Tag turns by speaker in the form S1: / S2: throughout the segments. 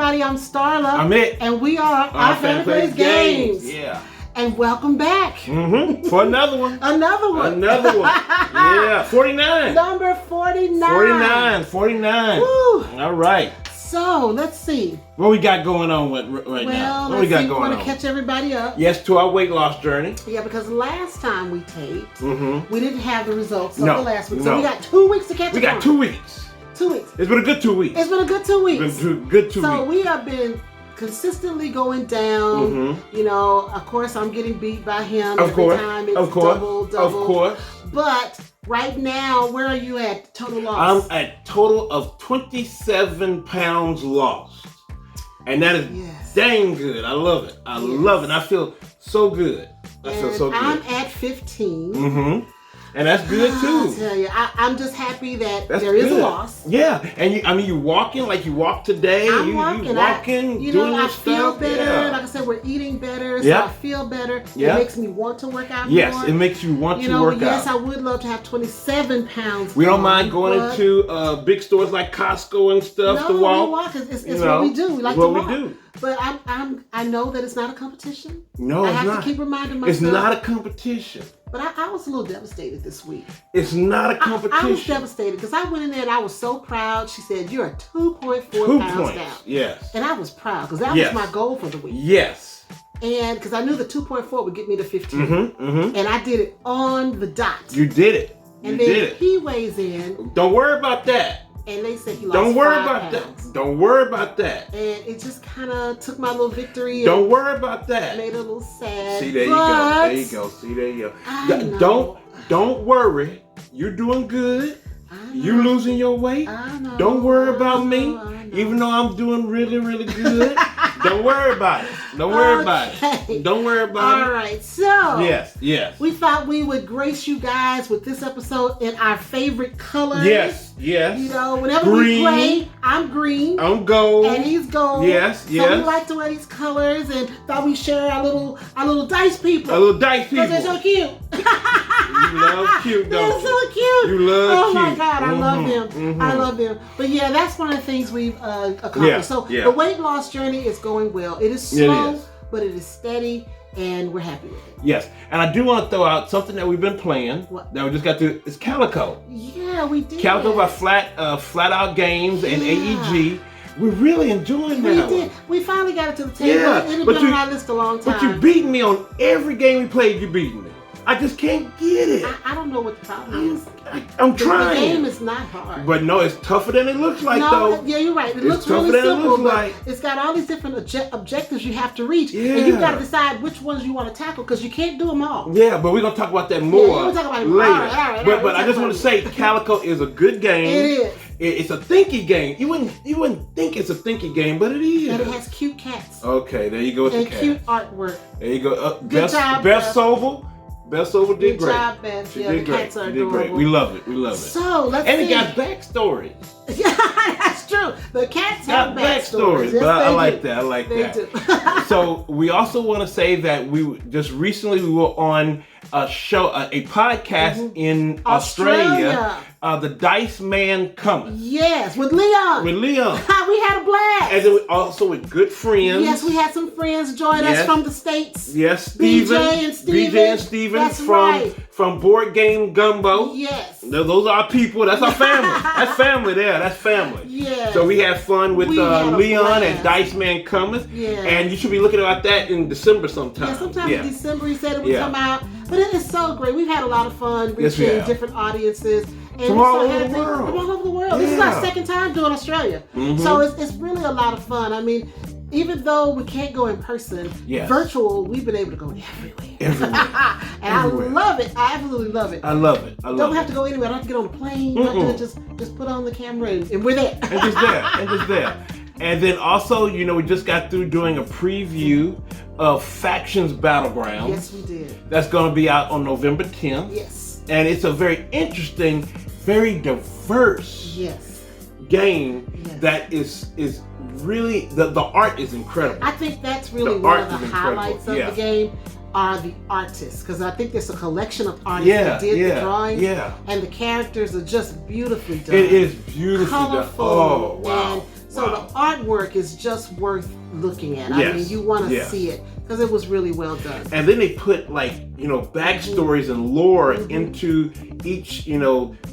S1: everybody. I'm Starla.
S2: I'm Mik.
S1: And we are Our Family Plays Games.
S2: Yeah.
S1: And welcome back.
S2: For another one.
S1: Another one.
S2: Another one. Yeah. 49.
S1: Number 49.
S2: 49.
S1: Woo.
S2: All right.
S1: So, let's see.
S2: What we got going on right now? What we got going on?
S1: We want to catch everybody up.
S2: Yes, to our weight loss journey.
S1: Yeah, because last time we taped, we didn't have the results of the last week.
S2: No.
S1: So we got 2 weeks to catch up.
S2: We got 2 weeks.
S1: 2 weeks.
S2: It's been a good 2 weeks.
S1: It's been a good 2 weeks.
S2: It's been good 2 weeks.
S1: So we have been consistently going down. You know, of course, I'm getting beat by him every time. It's double.
S2: Of course.
S1: But right now, where are you at total loss?
S2: I'm at total of 27 pounds lost. And that is dang good. I love it. I love it. I feel so good. I feel so good.
S1: I'm at 15.
S2: And that's good too.
S1: I tell you, I'm just happy that there is a loss.
S2: Yeah, and you're walking like you walked today.
S1: I'm walking.
S2: You walking, doing
S1: I
S2: your
S1: feel
S2: stuff.
S1: better.
S2: Yeah.
S1: Like I said, we're eating better, so I feel better.
S2: Yeah.
S1: It makes me want to work out more.
S2: Yes, it makes you want to work out.
S1: Yes, I would love to have 27 pounds.
S2: We don't mind going into big stores like Costco and stuff to walk.
S1: No, we walk. It's what we do. We like to walk.
S2: What we do.
S1: But I know that it's not a competition.
S2: No, it's not.
S1: I have to keep reminding myself.
S2: It's not a competition.
S1: But I was a little devastated this week.
S2: It's not a competition.
S1: I was devastated because I went in there and I was so proud. She said, "You're 2.4 pounds down."
S2: Yes.
S1: And I was proud because that was my goal for the week.
S2: Yes.
S1: And because I knew the 2.4 would get me to 15. And I did it on the dot.
S2: You did it.
S1: And then he weighs in.
S2: Don't worry about that.
S1: And they said he lost 5 pounds.
S2: Don't worry about that. Don't worry about that.
S1: And it just kind of took my little victory.
S2: Don't worry about that.
S1: Made it a little sad.
S2: See, there you go. There you go. See, there you go. Don't worry. You're doing good. You losing your weight. Don't worry about me. Even though I'm doing really, really good. Don't worry about it. Don't worry about it. Don't worry about it.
S1: All right. So.
S2: Yes.
S1: We thought we would grace you guys with this episode in our favorite colors.
S2: Yes.
S1: You know, whenever we play, I'm green.
S2: I'm gold.
S1: And he's gold.
S2: Yes.
S1: So we like to wear these colors and thought we'd share our little dice people.
S2: Our little dice people.
S1: Because they're so cute.
S2: You love cute, don't you?
S1: They're so cute.
S2: You love
S1: cute. Oh my
S2: cute.
S1: God, I love them. I love them. But yeah, that's one of the things we've accomplished. So the weight loss journey is going well. It is slow, but it is steady, and we're happy with it.
S2: Yes, and I do want to throw out something that we've been playing that we just got to. It's Calico.
S1: Yeah, we did.
S2: Calico by Flat Out Games and AEG. We're really enjoying that.
S1: We did. We finally got it to the table.
S2: Yeah,
S1: It had been on our list a long time.
S2: But you beating me on every game we played. You beating me. I just can't get it.
S1: I don't know what the problem is.
S2: I'm trying.
S1: The game is not hard.
S2: But no, it's tougher than it looks like, though.
S1: Yeah, you're right. It looks really simple, but it's got all these different objectives you have to reach. And you've got to decide which ones you want to tackle because you can't do them all.
S2: Yeah, but we're going to talk about that more
S1: we'll talk about it
S2: later.
S1: All right,
S2: but I just want to say Calico is a good game.
S1: It is.
S2: It's a thinky game. You wouldn't think it's a thinky game, but it is.
S1: And it has cute cats.
S2: Okay, there you go with the cat.
S1: And cute artwork.
S2: There you go.
S1: Good job,
S2: Beth Sobel. Beth Sobel did great.
S1: Good job, Beth.
S2: She did great.
S1: Cats are
S2: she did great. We love it. We love it.
S1: So let's see.
S2: And it got backstory.
S1: Yeah, that's true. The cats have backstories.
S2: Yes, but I like that. I like
S1: they
S2: that.
S1: Do.
S2: So we also want to say that we just recently we were on a show, a podcast in Australia. The Dice Men Cometh.
S1: Yes, with Leon.
S2: We
S1: had a blast.
S2: And then also with good friends.
S1: Yes, we had some friends join us from the States.
S2: Yes,
S1: BJ and Steven.
S2: From Board Game Gumbo.
S1: Yes.
S2: Those are our people. That's our family. That's family there. That's family.
S1: Yes.
S2: So we had fun with Leon and Dice Man Cometh.
S1: Yeah.
S2: And you should be looking about that in December sometime.
S1: Yeah, sometime in December he said it would come out. But it is so great. We've had a lot of fun reaching different audiences. And
S2: from all over the world.
S1: From all over the world. This is our second time doing Australia. So it's really a lot of fun. I mean, even though we can't go in person, virtual, we've been able to go everywhere. And I love it. I absolutely love it.
S2: I love it.
S1: Don't have to go anywhere. I don't have to get on a plane. Just put on the camera and we're there.
S2: And just there. And then also, we just got through doing a preview of Factions Battlegrounds.
S1: Yes, we did.
S2: That's going to be out on November 10th.
S1: Yes.
S2: And it's a very interesting, very diverse game that is really, the art is incredible.
S1: I think that's really one of the highlights of the game are the artists, because I think there's a collection of artists that did the drawings, and the characters are just beautifully done.
S2: It is beautifully
S1: colorful,
S2: done. Oh, wow.
S1: And so the art artwork is just worth looking at. I mean, you want to see it because it was really well done.
S2: And then they put backstories and lore into each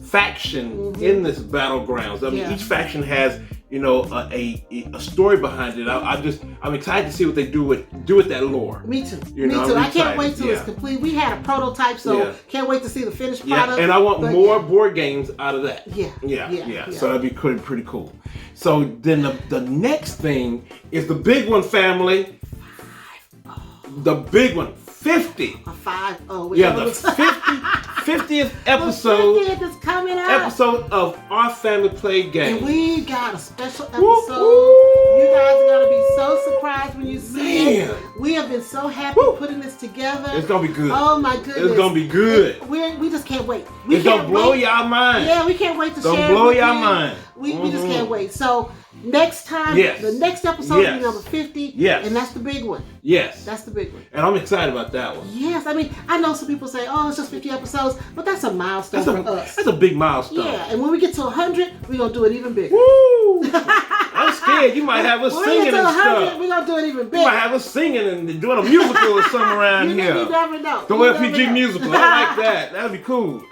S2: faction in this Battlegrounds. I mean, each faction has a story behind it. I'm excited to see what they do with that lore.
S1: Me too. Me too. I can't wait till it's complete. We had a prototype, so can't wait to see the finished product.
S2: And I want more board games out of that.
S1: Yeah.
S2: So that'd be pretty cool. So then the next thing is the big one, family. The big one, 50.
S1: A 5-0.
S2: Yeah, the 50th episode.
S1: The 50th is coming up.
S2: Episode of Our Family Play Game.
S1: And we got a special episode. You guys are going to be so surprised when you see it. We have been so happy putting this together.
S2: It's going to be good.
S1: Oh my goodness.
S2: It's going to be good.
S1: We just can't wait.
S2: It's going to blow y'all mind.
S1: Yeah, we can't wait to share it.
S2: It's going to blow y'all mind.
S1: We just can't wait. So next time, the next episode will be number 50.
S2: Yes.
S1: And that's the big one.
S2: Yes.
S1: That's the big one.
S2: And I'm excited about that one.
S1: Yes. I mean, I know some people say, oh, it's just 50 episodes, but that's a milestone for us.
S2: That's a big milestone.
S1: Yeah. And when we get to 100, we're going to do it even bigger.
S2: Woo! I'm scared. You might have us singing and stuff.
S1: We're going to do it even bigger.
S2: You might have us singing and doing a musical or something around here.
S1: You never know.
S2: The OFPG musical. I like that. That'd be cool.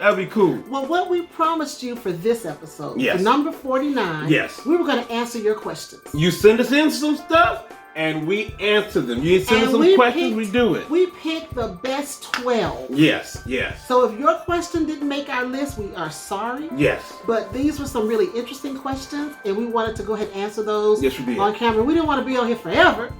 S1: Well, what we promised you for this episode, for number 49, we were going to answer your questions.
S2: You send us in some stuff, and we answer them. You send us some questions, we do it.
S1: We picked the best 12.
S2: Yes.
S1: So if your question didn't make our list, we are sorry.
S2: Yes.
S1: But these were some really interesting questions, and we wanted to go ahead and answer those on camera. We didn't want to be on here forever.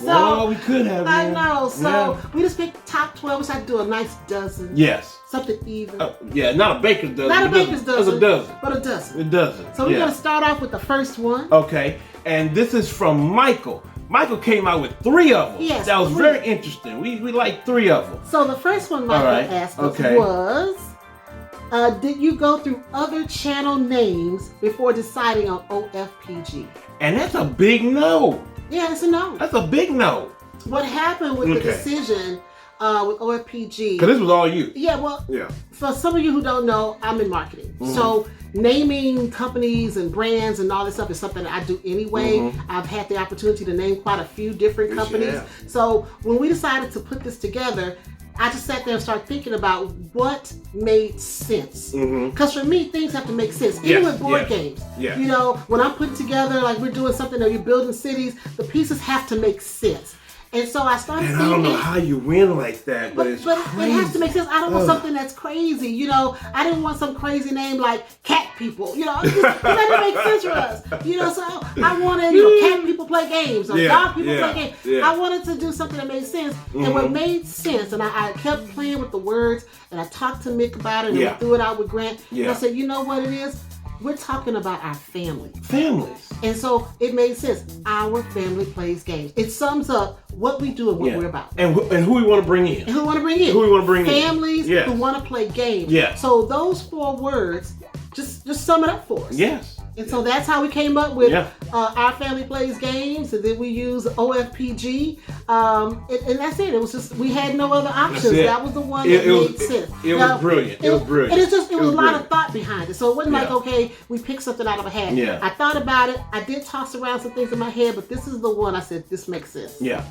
S2: Well, we could have.
S1: I know. So we just picked top 12. We decided to do a nice dozen.
S2: Yes.
S1: Something even.
S2: Not a baker's dozen.
S1: Not a baker's dozen.
S2: A dozen.
S1: But a dozen.
S2: A dozen.
S1: So we're going to start off with the first one.
S2: Okay. And this is from Michael. Michael came out with 3 of them.
S1: Yes.
S2: That was very interesting. We like 3 of them.
S1: So the first one Michael asked us was, did you go through other channel names before deciding on OFPG?
S2: And that's a big no.
S1: Yeah, it's a no.
S2: That's a big no.
S1: What happened with the decision with OFPG?
S2: Because this was all you.
S1: Yeah, well, for some of you who don't know, I'm in marketing. So naming companies and brands and all this stuff is something that I do anyway. I've had the opportunity to name quite a few different companies. So when we decided to put this together, I just sat there and started thinking about what made sense. Because for me, things have to make sense. Even with board games. You know, when I'm putting together, like we're doing something or you're building cities, the pieces have to make sense. And so I started thinking.
S2: I don't know how you win like that, but it's crazy.
S1: It has to make sense. I don't want something that's crazy. You know, I didn't want some crazy name like Cat People. You know, it doesn't make sense for us. You know, so I wanted, cat people play games or dog people play games. I wanted to do something that made sense. And what made sense, and I kept playing with the words, and I talked to Mik about it, and we threw it out with Grant. And I said, you know what it is? We're talking about our family.
S2: Families.
S1: And so it made sense. Our family plays games. It sums up what we do and what we're about.
S2: And who we want to bring in.
S1: Who we want to bring in. Families who want to play games. So those 4 words, just sum it up for us.
S2: Yes.
S1: And so that's how we came up with Our Family Plays Games, and then we use OFPG, and that's it. It was just, we had no other options. That was the one that made sense.
S2: It was brilliant. It was brilliant.
S1: And it was a lot of thought behind it. So it wasn't like, okay, we picked something out of a hat. I thought about it. I did toss around some things in my head, but this is the one I said, this makes sense.
S2: Yeah.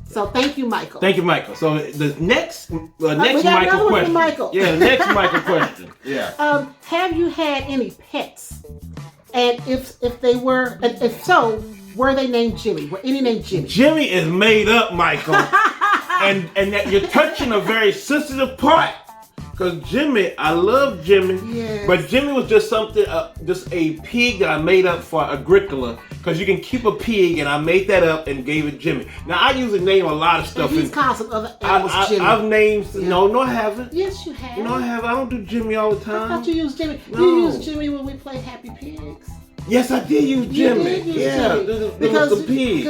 S1: So thank you, Michael.
S2: Thank you, Michael. So the next Michael question.
S1: Michael.
S2: Yeah, the next Michael question. Yeah.
S1: Have you had any pets? And if so, were they named Jimmy? Were any named Jimmy?
S2: Jimmy is made up, Michael. and that you're touching a very sensitive part. Because Jimmy, I love Jimmy, but Jimmy was just something, just a pig that I made up for Agricola. Because you can keep a pig, and I made that up and gave it Jimmy. Now I usually name a lot of stuff.
S1: And he's called some other animals Jimmy.
S2: I've named no, I haven't.
S1: Yes, you have.
S2: No, I haven't. I don't do Jimmy all the time.
S1: I thought you used Jimmy.
S2: No.
S1: You used Jimmy when we played Happy Pigs.
S2: Yes, I did use Jimmy.
S1: You did use Jimmy.
S2: Because the pig.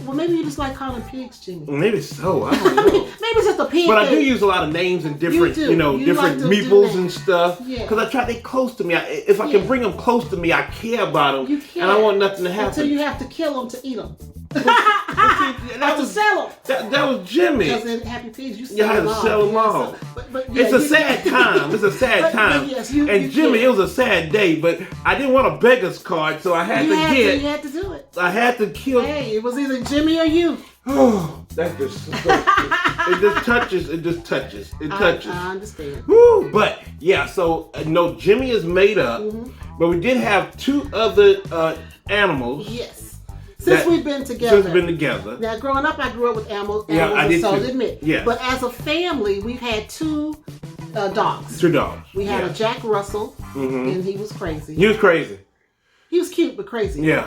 S1: Well, maybe you just like calling pigs Jimmy.
S2: Maybe so. I don't know.
S1: Maybe it's just a pig.
S2: But I do use a lot of names and different, different meeples and stuff. Because I try to get close to me. If I can bring them close to me, I care about them. And I want nothing to happen.
S1: Until you have to kill them to eat them.
S2: That was sell them. That was Jimmy.
S1: Because in Happy Feet, you
S2: had to sell them all. It's a sad time. It's a sad time. Yes, and Jimmy, it was a sad day, but I didn't want a beggar's card, so I had to get.
S1: You had to do it.
S2: I had to kill.
S1: Hey, it was either Jimmy or you.
S2: Oh, that's just. It just touches. It just touches. It touches.
S1: I understand.
S2: Woo! But yeah, so no, Jimmy is made up, but we did have 2 other animals.
S1: Yes. Since we've been together.
S2: Since we've been together.
S1: Now, growing up, I grew up with animals.
S2: Yeah, I did too.
S1: Admit.
S2: Yeah.
S1: But as a family, we've had 2 dogs.
S2: 2 dogs.
S1: We had a Jack Russell, and he was crazy.
S2: He was crazy.
S1: He was cute but crazy.
S2: Yeah.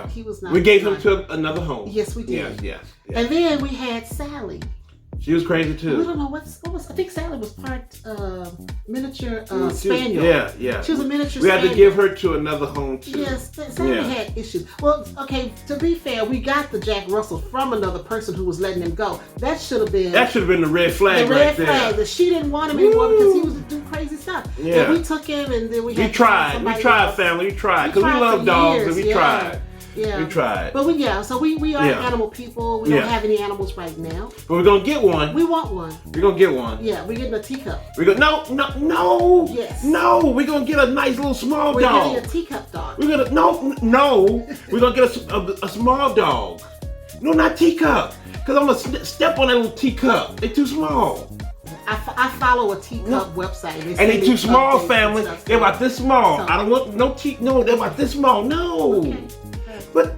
S1: He was not.
S2: We gave him to another home.
S1: Yes, we did.
S2: Yes.
S1: And then we had Sally.
S2: She was crazy too.
S1: We don't know what was. I think Sally was part miniature spaniel.
S2: Yeah.
S1: She was a miniature.
S2: We had to give her to another home too.
S1: Yes, Sally had issues. Well, okay. To be fair, we got the Jack Russell from another person who was letting him go. That should have been.
S2: That should have been the red flag.
S1: The red flag that she didn't want him anymore because he was doing crazy stuff.
S2: Yeah.
S1: And we took him, and then we had.
S2: We tried, family. We tried because we love dogs, and we tried.
S1: Yeah.
S2: We tried.
S1: But we are animal people. We don't have any animals right now.
S2: But we're gonna get one.
S1: We want one.
S2: We're gonna get one.
S1: Yeah, we're getting a teacup.
S2: No.
S1: Yes.
S2: No, we're gonna get a nice little small dog.
S1: We're getting a teacup dog.
S2: We're gonna no. We're gonna get a small dog. No, not teacup. Cause I'm gonna step on that little teacup. They're too small.
S1: I follow a teacup website.
S2: And they too small, family. They're about this small. I don't want no teacup. No, they're about this small. No.
S1: Okay.
S2: But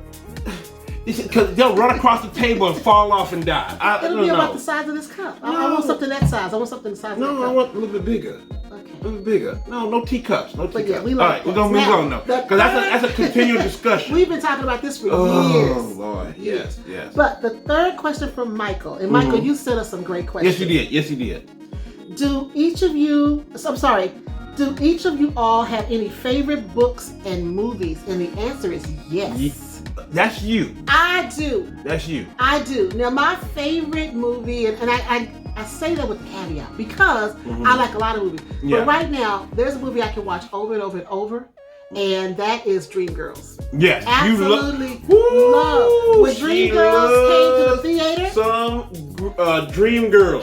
S2: because they'll run across the table and fall off and die.
S1: It'll be about the size of this cup. I want something that size. I want something the size of that cup.
S2: No, I want a little bit bigger.
S1: Okay.
S2: A little bigger. No teacups. No teacups.
S1: Yeah, we
S2: all right, we're going to move on now. Because that's a continual discussion.
S1: We've been talking about this for years.
S2: Oh, Lord. Yes.
S1: But the third question from Michael. And Michael, you sent us some great questions.
S2: Yes, you did.
S1: Do each of you all have any favorite books and movies? And the answer is yes.
S2: That's you.
S1: I do.
S2: That's you.
S1: I do. Now, my favorite movie, and I say that with caveat because I like a lot of movies.
S2: Yeah.
S1: But right now, there's a movie I can watch over and over and over, and that is Dreamgirls.
S2: Yes.
S1: Absolutely love. When Dreamgirls came to the theater.
S2: Some Dreamgirls.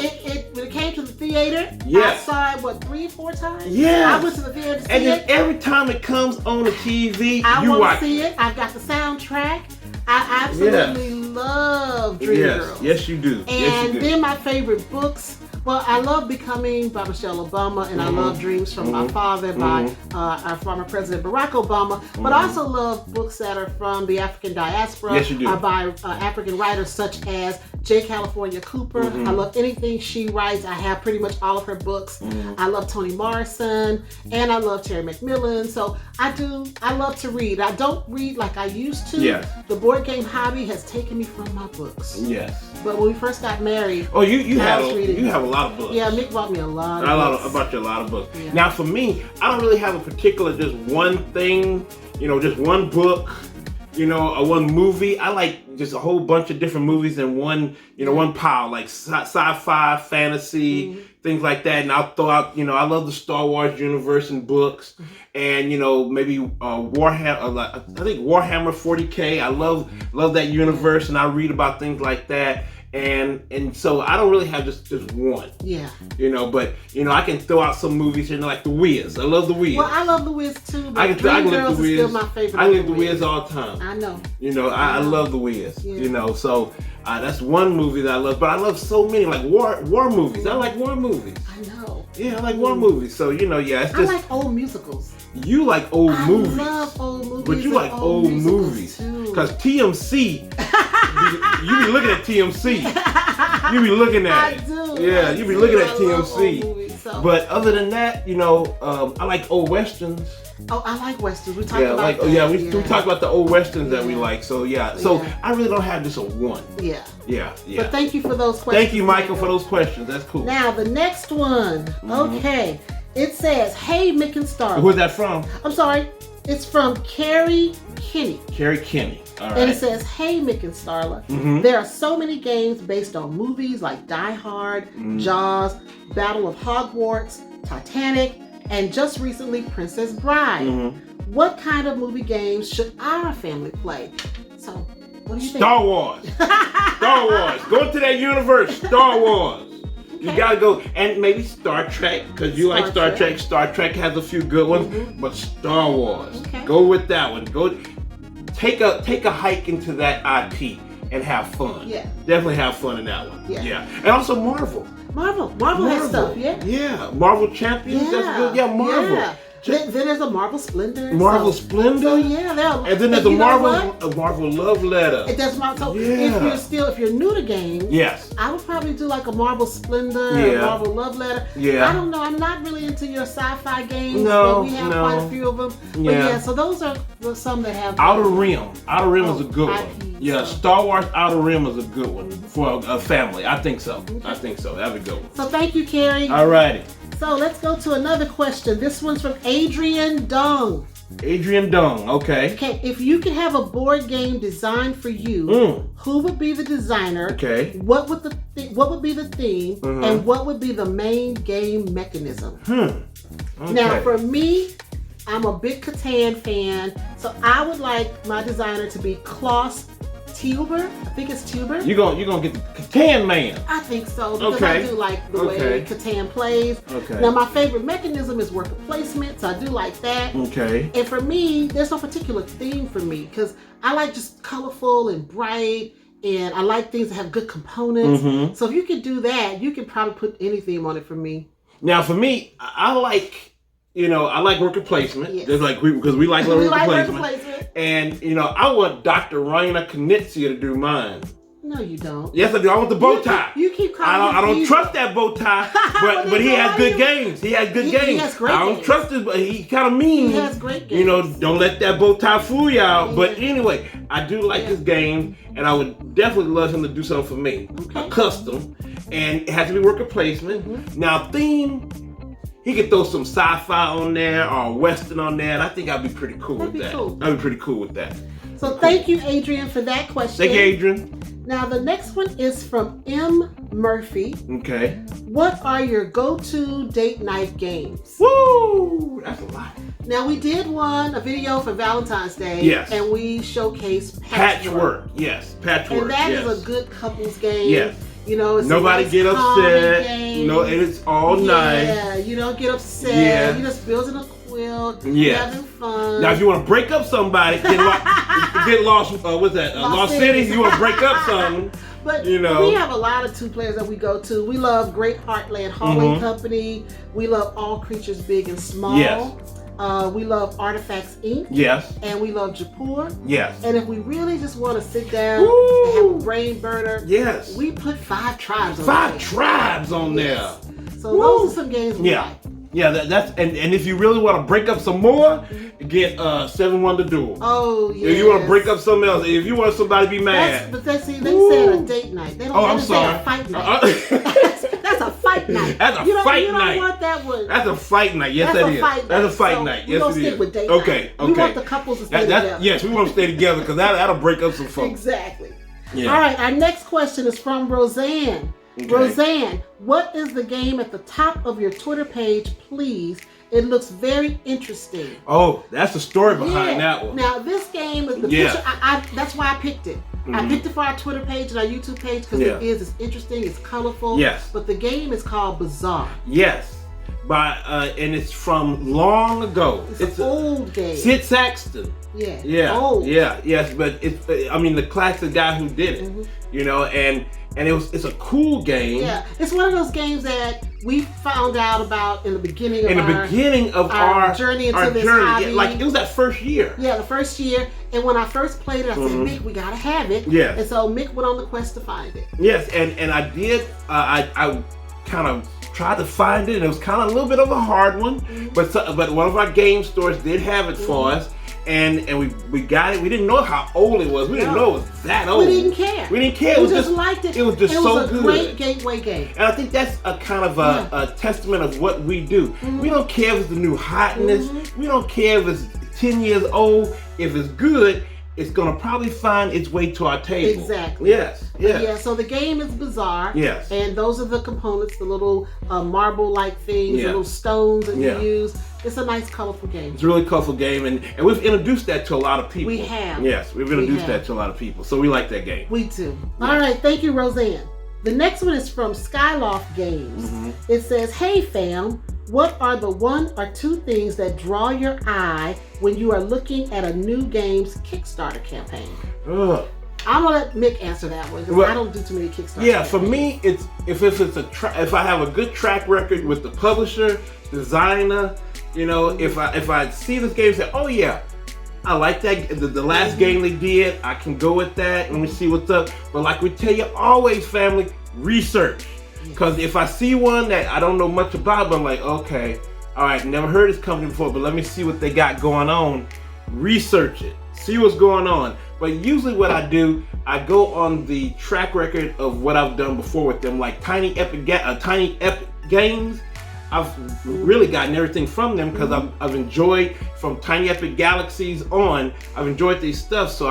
S1: When it came to the theater,
S2: yes.
S1: I saw it, 3 or 4 times?
S2: Yeah.
S1: I went to the theater to see
S2: and then
S1: it.
S2: every time it comes on the TV,
S1: I want to see
S2: it.
S1: I've got the soundtrack. I absolutely love Dreamgirls.
S2: Yes, you do.
S1: And then my favorite books. Well, I love Becoming by Michelle Obama, and I love Dreams from My Father by our former President Barack Obama. But I also love books that are from the African diaspora.
S2: Yes, you do.
S1: By African writers such as J. California Cooper. I love anything she writes. I have pretty much all of her books. I love Toni Morrison, and I love Terry McMillan. So I love to read. I don't read like I used to.
S2: Yes.
S1: The board game hobby has taken me from my books.
S2: Yes.
S1: But when we first got married,
S2: you have a lot of books.
S1: Yeah, Mik bought me a lot of books.
S2: I bought you a lot of books.
S1: Yeah.
S2: Now for me, I don't really have a particular just one thing, just one book, or one movie. I like just a whole bunch of different movies in one, one pile, like sci-fi, fantasy, things like that. And I'll throw out, I love the Star Wars universe and books, and maybe Warhammer. I think Warhammer 40K. I love that universe, and I read about things like that. And so I don't really have just one. Yeah. But I can throw out some movies here, like The Wiz. I love The Wiz.
S1: Well, I love The Wiz too. But Dreamgirls is still my favorite.
S2: I live The Wiz all the time.
S1: I know.
S2: I love The Wiz. Yeah. So that's one movie that I love. But I love so many like war movies. I like war movies.
S1: I know.
S2: Yeah, I like war movies. So it's just.
S1: I like old musicals.
S2: You like old movies.
S1: I love old movies.
S2: But you like old movies. Because TMC, you be looking at TMC. You be looking at it.
S1: I do.
S2: Yeah, you be looking at TMC.
S1: Movies, so.
S2: But other than that, I like old westerns.
S1: Oh, I like westerns. We talked about that.
S2: We talked about the old westerns that we like. So I really don't have just a one. Yeah.
S1: But thank you for those questions.
S2: Thank you, Michael, for those questions. That's cool.
S1: Now the next one. Okay. It says, "Hey, Mik and Starla."
S2: Where's that from?
S1: I'm sorry. It's from Carrie Kinney.
S2: Carrie Kinney. All right.
S1: And it says, "Hey, Mik and Starla. There are so many games based on movies like Die Hard, Jaws, Battle of Hogwarts, Titanic, and just recently Princess Bride. What kind of movie games should our family play?" So What do you
S2: Star Wars. Star Wars. Go into that universe. Star Wars. Okay. You gotta go, and maybe Star Trek, because you like Star Trek. Star Trek has a few good ones, but Star Wars. Okay. Go with that one. Go take a hike into that IP and have fun. Yeah. Definitely have fun in that one. Yeah. And also Marvel.
S1: Marvel has stuff,
S2: Yeah. Marvel Champions, that's good. Yeah, Marvel.
S1: Yeah. Then there's a Marvel Splendor.
S2: Splendor?
S1: So yeah,
S2: and then there's a Marvel Love Letter.
S1: It does so if you're new to games,
S2: yes,
S1: I would probably do like a Marvel Splendor, a Marvel Love Letter. Yeah. I don't know, I'm not really into your sci-fi games, but we have quite a few of them. But so those are some that have
S2: Outer Rim. Outer Rim is a good one. Yeah, Star Wars Outer Rim is a good one for a family. I think so. Okay. I think so. That'd be a good one.
S1: So thank you, Carrie.
S2: All righty.
S1: So let's go to another question. This one's from Adrian Dung.
S2: Adrian Dung, okay.
S1: Okay, if you could have a board game designed for you, who would be the designer? Okay. What would be the theme? And what would be the main game mechanism? Okay. Now, for me, I'm a big Catan fan, so I would like my designer to be Klaus Tuber. I think it's Tuber.
S2: You're gonna get the Catan man.
S1: I think so, because I do like the way Catan plays. Okay. Now my favorite mechanism is worker placement, so I do like that. Okay. And for me, there's no particular theme for me, because I like just colorful and bright, and I like things that have good components. So if you could do that, you can probably put any theme on it for me. Now for me, I like worker placement. Yes. Because we like worker placement. And, I want Dr. Raina Knizia to do mine. No, you don't. Yes, I do. I want the bow tie. You keep calling I don't trust that bow tie, but he has good games. He has good games. He has great games. I don't trust it, but he's kind of mean. He has great games. Don't let that bow tie fool you out. Yeah. But anyway, I do like his game, and I would definitely love him to do something for me. Okay. A custom. And it has to be worker placement. Now, theme... He could throw some sci-fi on there or Western on there, and I think I'd be pretty cool with that. I'd be pretty cool with that. So thank you, Adrian, for that question. Thank you, Adrian. Now the next one is from M. Murphy. Okay. What are your go-to date night games? Woo! That's a lot. Now we did a video for Valentine's Day. Yes. And we showcased Patchwork. Yes, Patchwork. And that is a good couples game. Yes. It's nobody get upset. Game. No, it's all nice. Yeah, you don't get upset. Yeah. You're just building a quilt. Yeah. Having fun. Now, if you want to break up somebody, get lost. What's that? Lost City. You want to break up something. But we have a lot of 2 players that we go to. We love Great Heartland Hauling Company. We love All Creatures Big and Small. Yes. We love Artifacts Inc. Yes. And we love Jaipur. Yes. And if we really just want to sit down and have a brain burner, yes, we put 5 tribes on there. 5 tribes on there. So those are some games we like. Yeah, that's and if you really want to break up some more, get 7 Wonder Duel. Oh yeah. If you want to break up something else, if you want somebody to be mad. They said a date night. They don't say a fight night. That's a fight night. That's a fight night. You don't want that one. That's a fight night. Yes, that is. That's a fight night. Yes, it is. Stick with date night. Okay. We want the couples to stay together. Yes, we want to stay together because that'll break up some folks. Exactly. Yeah. All right. Our next question is from Roseanne. Okay. Roseanne, what is the game at the top of your Twitter page, please? It looks very interesting. Oh, that's the story behind that one. Now, this game is the picture. That's why I picked it. I picked it for our Twitter page and our YouTube page because it's interesting, it's colorful. Yes. But the game is called Bizarre. Yes. And it's from long ago. It's an old game. Sid Saxton. Yeah. Yeah. Old. Yeah. Yes. But the classic guy who did it. And it's a cool game. Yeah, it's one of those games that we found out about in the beginning of our journey into this hobby. Yeah, like it was that first year. Yeah, the first year. And when I first played it, I said, Mick, we gotta have it. Yeah. And so Mick went on the quest to find it. Yes, and I did. I kind of tried to find it, and it was kind of a little bit of a hard one. But one of our game stores did have it for us. And we got it. We didn't know how old it was. We didn't know it was that old. We didn't care. We didn't care. We just liked it. It was just so good. It was a great gateway game. And I think that's a kind of a testament of what we do. We don't care if it's the new hotness. We don't care if it's 10 years old. If it's good,
S2: it's going to probably find its way to our table.
S1: Exactly.
S2: Yes.
S1: Yeah, so the game is bizarre.
S2: Yes.
S1: And those are the components, the little marble-like things, the little stones that you use. It's a nice, colorful game.
S2: It's a really colorful game, and we've introduced that to a lot of people.
S1: We have.
S2: Yes, we've introduced that to a lot of people. So we like that game.
S1: We do. All right, thank you, Roseanne. The next one is from Skyloft Games. It says, hey fam, what are the 1 or 2 things that draw your eye when you are looking at a new game's Kickstarter campaign? I'm gonna let Mik answer that one because I don't do too many Kickstarter.
S2: Yeah, for me, it's if I have a good track record with the publisher, designer, if I see this game and say, oh yeah, I like that. The last game they did, I can go with that. Let me see what's up. But like we tell you always, family, research. Because if I see one that I don't know much about, but I'm like, okay, all right, never heard of this company before, but let me see what they got going on. Research it. See what's going on. But usually what I do, I go on the track record of what I've done before with them, like Tiny Epic Games. I've really gotten everything from them because I've enjoyed from Tiny Epic Galaxies on. I've enjoyed these stuff, so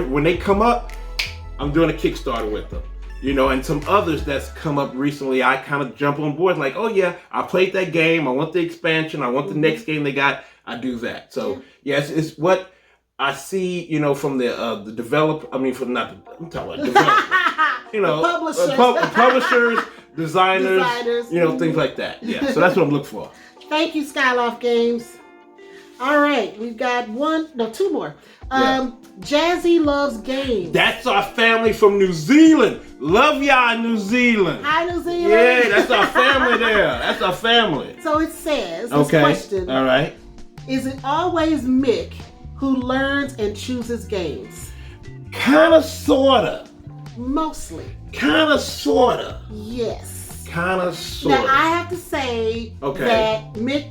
S2: when they come up, I'm doing a Kickstarter with them. And some others that's come up recently, I kind of jump on board like, oh yeah, I played that game. I want the expansion. I want the next game they got. I do that. So yes, it's what I see, from the developer. I mean, I'm talking about developers. Publishers, designers, things like that. Yeah, so that's what I'm looking for.
S1: Thank you, Skyloft Games. All right, we've got 2 more. Jazzy Loves Games.
S2: That's our family from New Zealand. Love y'all in New Zealand.
S1: Hi, New Zealand.
S2: Yeah, that's our family there. That's our family.
S1: So it says, this question.
S2: All right.
S1: Is it always Mik who learns and chooses games?
S2: Kinda, sorta.
S1: Mostly.
S2: Kinda, sorta.
S1: Yes.
S2: Kinda, sorta.
S1: Now, I have to say that Mik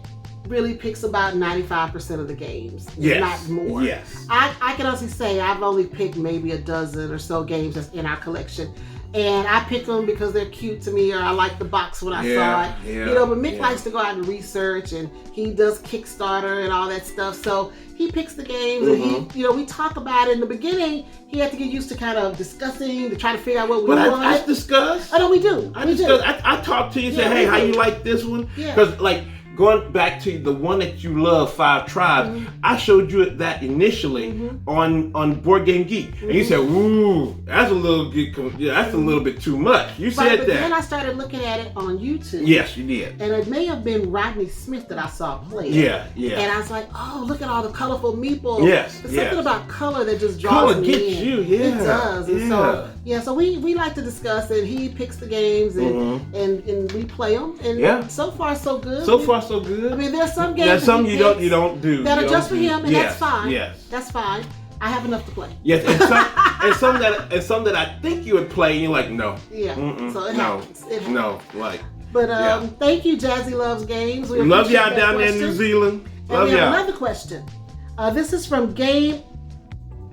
S1: really picks about 95% of the games, not more.
S2: Yes.
S1: I can honestly say I've only picked maybe a dozen or so games that's in our collection. And I pick them because they're cute to me, or I like the box when I saw it.
S2: Yeah,
S1: but Mik likes to go out and research, and he does Kickstarter and all that stuff. So he picks the games, and we talk about it. In the beginning, he had to get used to kind of discussing, to try to figure out what we want.
S2: I discuss.
S1: I know we do.
S2: I talk to you, say, hey, how you like this one? Because going back to the one that you love, 5 Tribes, I showed you that initially on Board Game Geek, and you said, "Ooh, that's a little bit too much." You said that.
S1: But then I started looking at it on YouTube.
S2: Yes, you did.
S1: And it may have been Rodney Smith that I saw play.
S2: Yeah.
S1: And I was like, "Oh, look at all the colorful meeples."
S2: Yes,
S1: There's something about color that just draws me in.
S2: Gets you, yeah.
S1: It does. And so we like to discuss it. He picks the games and we play them. And so far so good.
S2: So good.
S1: I mean, there's some games.
S2: There's some you don't do
S1: that are just for him, and that's fine.
S2: Yes,
S1: that's fine. I have enough to play.
S2: Yes, and some that I think you would play, and you're like, no.
S1: Yeah. So it happens. It happens.
S2: No,
S1: But thank you, Jazzy Loves Games. We
S2: love y'all down there in New Zealand. Love y'all.
S1: Another question. This is from Game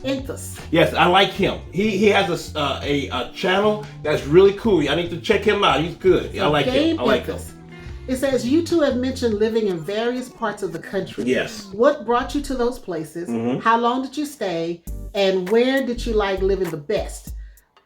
S1: Inthus.
S2: Yes, I like him. He has a channel that's really cool. I need to check him out. He's good. I like him. I like him.
S1: It says, you two have mentioned living in various parts of the country.
S2: Yes.
S1: What brought you to those places? How long did you stay? And where did you like living the best?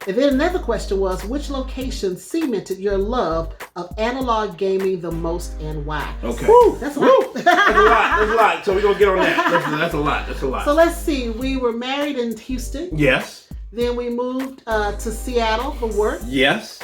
S1: And then another question was, which location cemented your love of analog gaming the most and why?
S2: Okay.
S1: Woo, that's a lot.
S2: That's a lot. So we're going to get on that. That's a lot.
S1: So let's see. We were married in Houston.
S2: Yes.
S1: Then we moved to Seattle for work.
S2: Yes.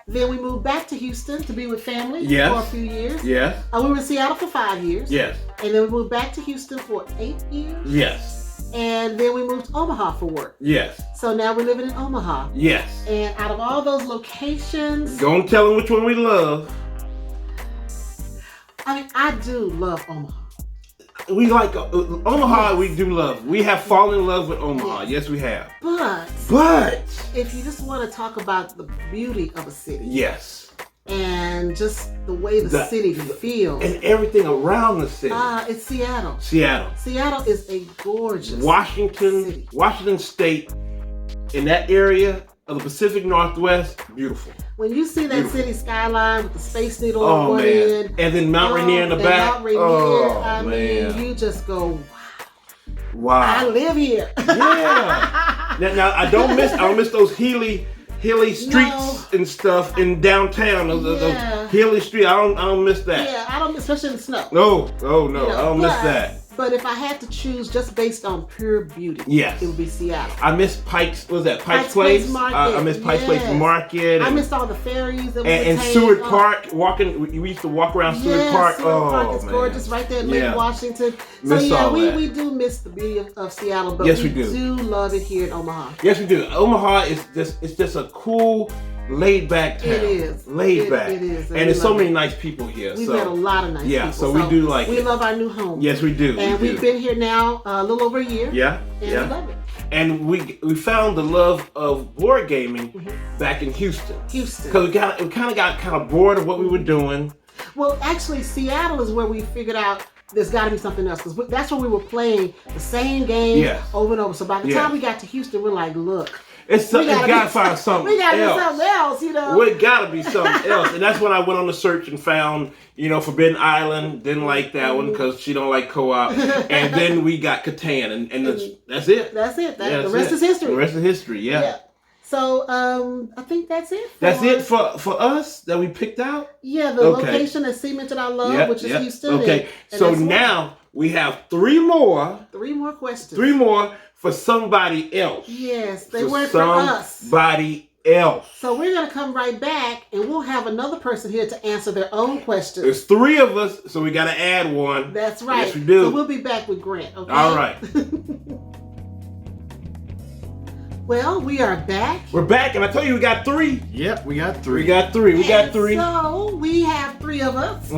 S1: Then we moved back to Houston to be with family for a few years.
S2: Yes.
S1: We were in Seattle for 5 years.
S2: Yes.
S1: And then we moved back to Houston for 8 years.
S2: Yes.
S1: And then we moved to Omaha for work.
S2: Yes.
S1: So now we're living in Omaha.
S2: Yes.
S1: And out of all those locations...
S2: Go and tell them which one we love.
S1: I mean, I do love Omaha.
S2: We like Omaha. Yes. We do love. We have fallen in love with Omaha. Yes, we have. But
S1: if you just want to talk about the beauty of a city,
S2: yes,
S1: and just the way the city feels,
S2: and everything around the city,
S1: it's Seattle.
S2: Seattle
S1: is a gorgeous
S2: city. Washington State, in that area of the Pacific Northwest, beautiful.
S1: When you see that city skyline with the Space Needle on one end,
S2: and then Mount Rainier in the back,
S1: Mount Rainier, I mean, you just go,
S2: Wow.
S1: I live here.
S2: Yeah. Now I don't miss those hilly streets and stuff in downtown. Those hilly streets. I don't miss that.
S1: Yeah, I don't, especially in the snow.
S2: No, I don't miss that.
S1: But if I had to choose just based on pure beauty,
S2: yes,
S1: it would be Seattle.
S2: I miss Pike's. What was that? Pike's Place. I miss Pike's Place Market.
S1: I missed all the ferries that
S2: and Seward Park. We used to walk around Seward Park.
S1: Seward Park is gorgeous right there in Lake Washington. So we do miss the beauty of Seattle, but we do love it here in Omaha.
S2: Yes, we do. Omaha is just a cool, laid back town.
S1: It is.
S2: Laid back.
S1: It is.
S2: And there's so many nice people here.
S1: We've had a lot of nice people.
S2: Yeah, so we do like
S1: we love our new home.
S2: Yes, we do.
S1: And we've been here now a little over a year.
S2: Yeah.
S1: And we love it.
S2: And we found the love of board gaming back in Houston. Because we kind of got bored of what we were doing.
S1: Well, actually, Seattle is where we figured out there's got to be something else, because that's when we were playing the same game over and over. So by the time we got to Houston, we're like, look.
S2: We gotta find something
S1: we gotta do something else, you know.
S2: It gotta be something else. And that's when I went on the search and found, Forbidden Island. Didn't like that one because she don't like co-op. And then we got Catan, and that's it.
S1: That's it. The rest is history.
S2: The rest is history, yeah.
S1: So I think that's it.
S2: That's it for us that we picked out?
S1: Yeah, the location that cemented our love, which is Houston.
S2: Okay, so now we have three more.
S1: 3 more questions.
S2: 3 more for somebody else.
S1: Yes, they weren't for us.
S2: Somebody else.
S1: So we're going to come right back, and we'll have another person here to answer their own questions.
S2: There's 3 of us, so we got to add one.
S1: That's right.
S2: Yes, we do.
S1: So we'll be back with Grant, okay?
S2: All right.
S1: Well, we are back.
S2: We're back, and I told you we got 3.
S3: Yep, we got 3.
S2: We got 3. We got 3.
S1: So we have 3 of us.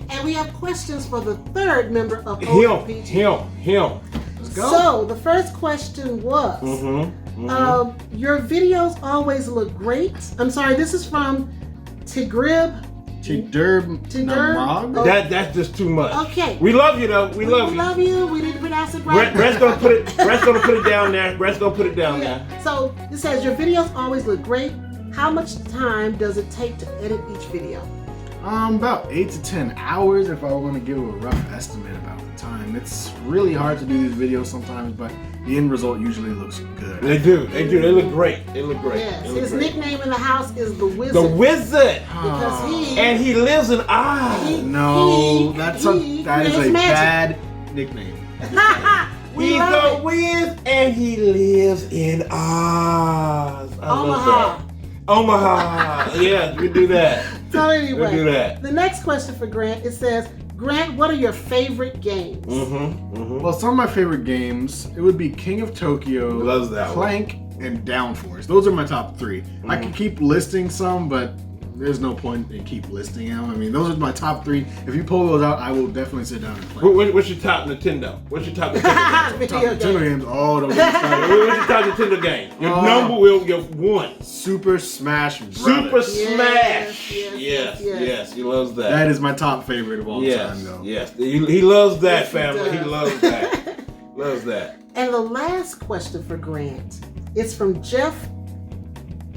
S1: And we have questions for the 3rd member of OFPG.
S2: Him.
S3: Let's go.
S1: So the first question was, your videos always look great. I'm sorry, this is from Tigrib.
S3: Tigrib.
S2: That's just too much.
S1: Okay.
S2: We love you though. We love you. We didn't pronounce it right.
S1: Brent's
S2: gonna put it down there. Brent's gonna put it down there.
S1: So it says your videos always look great. How much time does it take to edit each video?
S3: About 8 to 10 hours if I want to give a rough estimate about the time. It's really hard to do these videos sometimes, but the end result usually looks good.
S2: They do. They look great.
S1: Yes. His nickname in the house is the Wizard.
S2: The Wizard.
S1: Because
S2: he lives in Oz.
S3: That is a bad nickname.
S2: He's the Wiz and he lives in Oz. Omaha. Yeah, we do that.
S1: So anyway,
S2: we'll do that.
S1: The next question for Grant, it says, Grant, what are your favorite games?
S3: Well, some of my favorite games, it would be King of Tokyo,
S2: loves that
S3: Clank, and Downforce. Those are my top 3. I can keep listing some, but there's no point in keep listing them. I mean, those are my top 3. If you pull those out, I will definitely sit down and play.
S2: What's your top Nintendo? What's your top Nintendo?
S3: Top Nintendo games? Oh, don't get me started.
S2: What's your top Nintendo game? Your number will give 1.
S3: Super Smash Brothers.
S2: Super Smash. Yes. He loves that.
S3: That is my top favorite of all time, though.
S2: Yes. He loves that, family. He loves that. Loves that.
S1: And the last question for Grant is from Jeff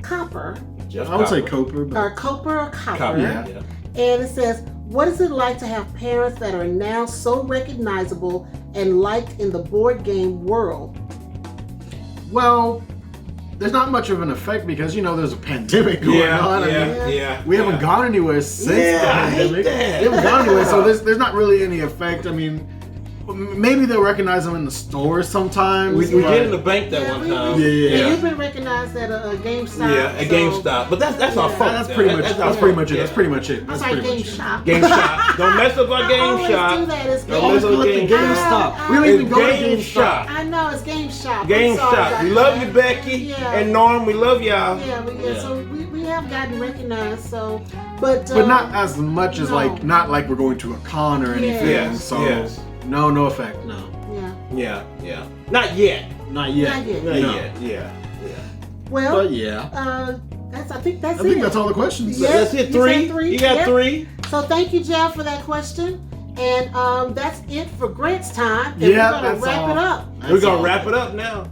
S1: Copper.
S3: I would say Cooper.
S1: Or Cooper or Copper.
S2: Yeah.
S1: And it says, what is it like to have parents that are now so recognizable and liked in the board game world?
S3: Well, there's not much of an effect because, there's a pandemic going on. We haven't gone anywhere since the pandemic. We haven't gone anywhere, so there's not really any effect. I mean, maybe they'll recognize them in the stores sometimes.
S2: We did in the bank that one time.
S1: Yeah, you've been recognized at a GameStop.
S2: Yeah, at GameStop. But that's our fault.
S3: That's pretty much it.
S1: I'm sorry, GameStop.
S2: GameStop. Don't mess up our GameStop.
S1: Don't mess up
S3: GameStop. We don't even go to GameStop.
S1: I know, it's GameStop.
S2: GameStop. We love you, Becky and Norm. We love y'all.
S1: So we have gotten recognized. So, but
S3: not as much as not like we're going to a con or anything. No effect. No.
S2: Yeah. Not yet.
S3: Not yet.
S2: Yeah.
S3: Well,
S1: I think that's it.
S3: I think that's all the questions.
S2: That's it. 3. You got 3.
S1: So thank you, Jeff, for that question. And that's it for Grant's time. And
S3: we're
S1: going to wrap it up.
S2: We're going to wrap it up now.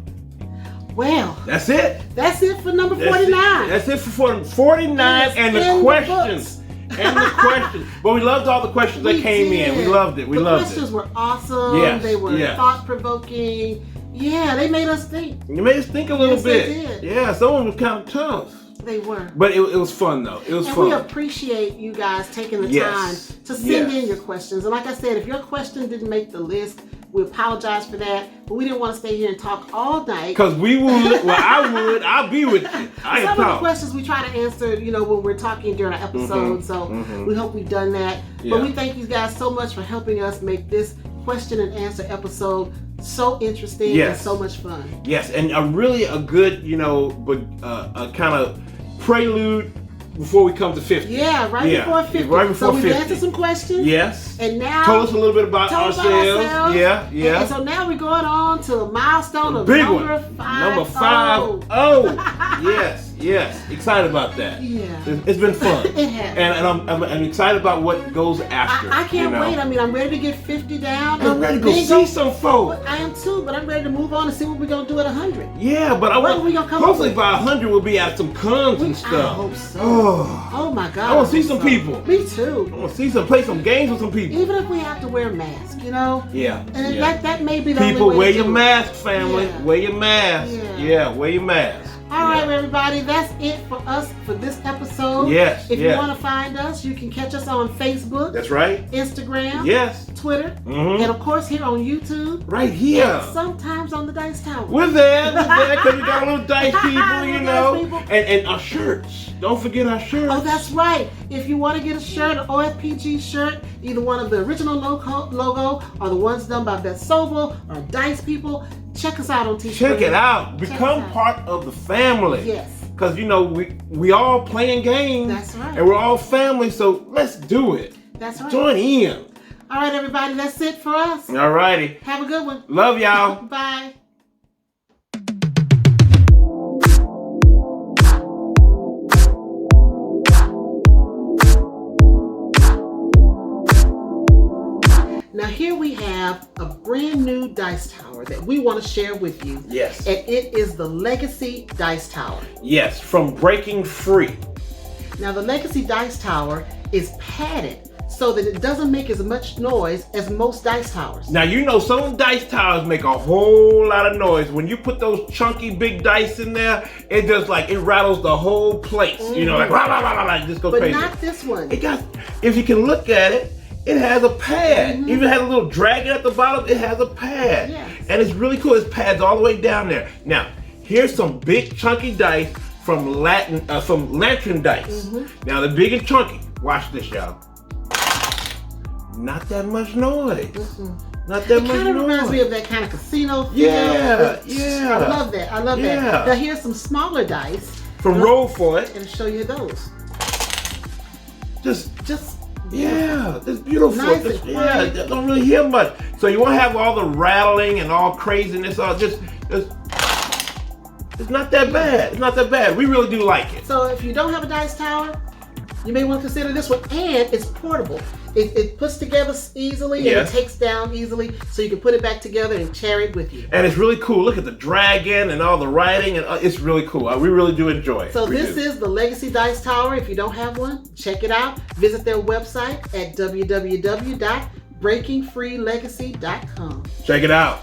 S1: Well,
S2: that's it.
S1: That's it for number 49.
S2: That's it for 49 and the questions. And the questions. But we loved all the questions that came in. We loved it.
S1: The questions were awesome.
S2: Yes.
S1: They were thought-provoking. Yeah, they made us think.
S2: You made us think a little bit.
S1: They did.
S2: Yeah, some of them were kind of tough.
S1: They were.
S2: But it was fun, though. It was fun.
S1: And we appreciate you guys taking the time to send in your questions. And like I said, if your question didn't make the list, we apologize for that. But we didn't want to stay here and talk all night.
S2: Because we would. Well, I would. I'll be with you.
S1: Some of the questions we try to answer, when we're talking during our episode. So we hope we've done that. But we thank you guys so much for helping us make this question and answer episode so interesting and so much fun.
S2: Yes, and really a good, a kind of prelude before we come to 50.
S1: Yeah, before 50.
S2: Right before 50.
S1: So we've answered some questions.
S2: Yes.
S1: And now
S2: told us a little bit about ourselves. Yeah.
S1: And so now we're going on to a milestone of number 50.
S2: Number 50. Yes. Excited about that.
S1: Yeah.
S2: It's been fun.
S1: It has.
S2: And I'm excited about what goes after.
S1: I can't wait. I mean, I'm ready to get 50 down.
S2: I'm ready to go see some folks.
S1: I am too, but I'm ready to move on and see what we're going to do at 100.
S2: Yeah, but hopefully by 100 we'll be at some cons and stuff.
S1: I hope so. Oh my God.
S2: I want to see some people.
S1: Me too.
S2: I want to play some games with some people.
S1: Even if we have to wear masks,
S2: Yeah.
S1: And that may be the
S2: people
S1: only way
S2: wear
S1: to
S2: your
S1: do
S2: mask, family.
S1: Yeah.
S2: Wear your mask.
S1: Yeah.
S2: Wear your mask.
S1: All right, everybody, that's it for us for this episode.
S2: Yes.
S1: If you want to find us, you can catch us on Facebook.
S2: That's right.
S1: Instagram.
S2: Yes.
S1: Twitter. And of course here on YouTube.
S2: Right here.
S1: And sometimes on the Dice Tower.
S2: We're there because we got a little dice people, And our shirts. Don't forget our shirts.
S1: Oh, that's right. If you want to get a shirt, an OFPG shirt, either one of the original logo or the ones done by Beth Sobel or Dice People, check us out on T-shirt.
S2: Check it out. Become part of the family.
S1: Yes.
S2: Because, we all playing games.
S1: That's right.
S2: And we're all family, so let's do it.
S1: That's right.
S2: Join in.
S1: All right, everybody, that's it for us.
S2: All righty.
S1: Have a good one.
S2: Love y'all.
S1: Bye. Now here we have a brand new dice tower that we want to share with you.
S2: Yes.
S1: And it is the Legacy Dice Tower.
S2: Yes, from Breaking Free.
S1: Now the Legacy Dice Tower is padded so that it doesn't make as much noise as most dice towers.
S2: Now some dice towers make a whole lot of noise. When you put those chunky big dice in there, it just it rattles the whole place. Like rah, rah, rah, rah, rah, it just goes crazy.
S1: But not this one.
S2: If you can look at it, it has a pad. Even has a little dragon at the bottom. It has a pad.
S1: Yes.
S2: And it's really cool. It's pads all the way down there. Now, here's some big chunky dice from Lantern Dice. Now, they're big and chunky. Watch this, y'all. Not that much noise. Not that much noise. It
S1: kind of reminds me of that kind of casino feel.
S2: Yeah.
S1: I love that. Now, here's some smaller dice.
S2: From Roll For It.
S1: And show you those.
S2: Just
S1: beautiful.
S2: it's beautiful.
S1: Nice and quiet.
S2: Don't really hear much. So you won't have all the rattling and all craziness. It's not that bad. It's not that bad. We really do like it.
S1: So if you don't have a dice tower, you may want to consider this one. And it's portable. It puts together easily and it takes down easily, so you can put it back together and carry it with you.
S2: And it's really cool. Look at the dragon and all the writing, and it's really cool. We really do enjoy it.
S1: So this is the Legacy Dice Tower. If you don't have one, check it out. Visit their website at www.breakingfreelegacy.com.
S2: Check it out.